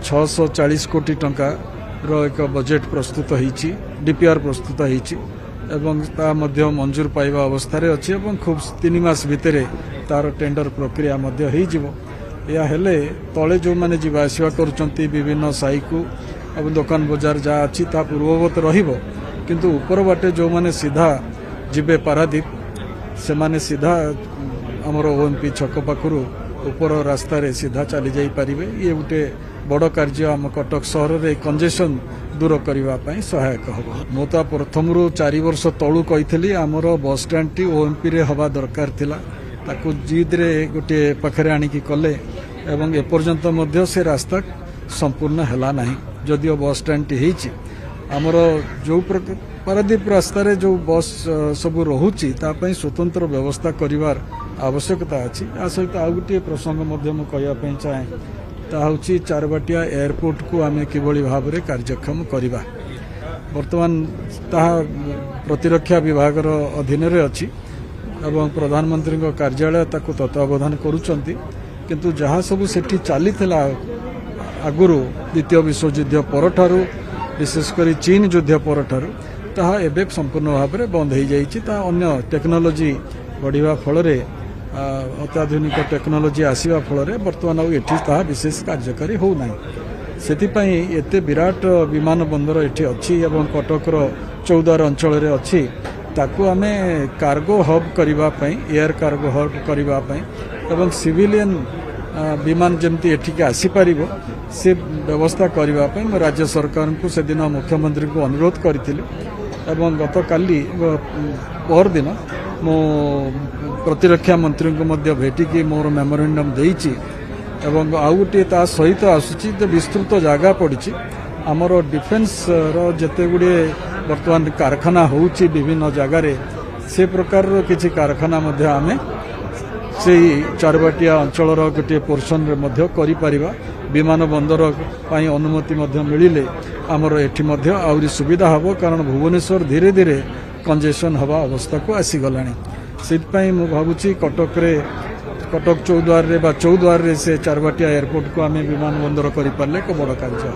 640 कोटी टंका एक बजेट प्रस्तुत होईची डीपीआर प्रस्तुत होईची एवं ता मध्य मंजूर पाइबा अवस्था रे अछि एवं खूब 3 मास भितरे तार टेंडर प्रक्रिया मध्य होई जिवो या हेले तळे जो माने जीवा आसीवा करूचंती विभिन्न साई को अब दुकान बाजार जा अछि ता पूर्ववत रहिबो किंतु ऊपर बाटे जो माने सीधा जिबे पारादीप से माने सीधा हमर ओएमपी छक पाखरु ऊपर रास्ता रे सीधा चली जाई परिबे ये गोटे बड़ कार्य आम कटक सहर रे कंजेशन दूर करबा पई सहायक हो मो तो प्रथम 4 वर्ष तळु कहितली हमर बस स्टैंड टी ओएमपी रे हवा दरकार थिला ताकू जिद रे गोटे पाखरे आनी की कले एवं एपर्यंत मध्य से रास्ता संपूर्ण हला नहीं जदियो बस स्टैंड टी हेची हमर जो पारादीप रास्ता रे जो बस सब रहुची ता पई स्वतंत्र व्यवस्था करिवार आवश्यकता अछि आ सहित आ गोटे प्रसंग मध्य मु कहया पई चाहे ता होची चारबाटिया एयरपोर्ट को आमे किबळी भाव रे कार्यक्षम करिबा वर्तमान ता प्रतिरक्षा विभाग रो अधीन रे अछि एवं प्रधानमंत्री को कार्यालय ताको तत्वावधान करूचंती किंतु जहाँ सब सेठी चली आगुरु द्वितीय विश्वयुद्ध परठारु विशेषकर चीन युद्ध परठारु ताहा एबे संपूर्ण भाव में बंद हो जाइछि ता अन्य टेक्नोलोजी बढ़िया फल रे अत्याधुनिक टेक्नोलोजी आसीबा फल रे वर्तमान एठी ताहा विशेष कार्यकारी हो नाही सेति पई एते विराट विमान बंदर एठी अछि एवं कटकर चौदार अंचल रे अछि ताकू आमे कार्गो हब करबा पई एयर कार्गो हब करबा पई एवं सिविलियन विमान जमती एठी आसी पारिबो से व्यवस्था करबा पई मैं राज्य सरकार को से दिन मुख्यमंत्री को अनुरोध करथिले एवं गत काली पर दिन मो प्रतिरक्षा मंत्री को मध्य भेटिकी मोर मेमोरेंडम देइची एवं आउ गोटे ता सहित आसुची विस्तृत जगह पड़ी आमर डिफेन्स रो जते गुडे वर्तमान कारखाना होउची विभिन्न जगार से प्रकार किसी कारखाना मध्य आमे से चारबाटिया अंचल गोटे पोर्सन रे मध्य करि परिबा विमान बंदर पाई अनुमति मध्य मिलिले आमर एठी मध्य आउरी सुविधा हबो कारण भुवनेश्वर धीरे धीरे कंजेशन हवा अवस्था को आसी गलानी सिट पई मु भाबुची कटक चौद्वार रे से चारबाटिया एयरपोर्ट को आमे विमान बंदर करि पारले को बड़ कार्य।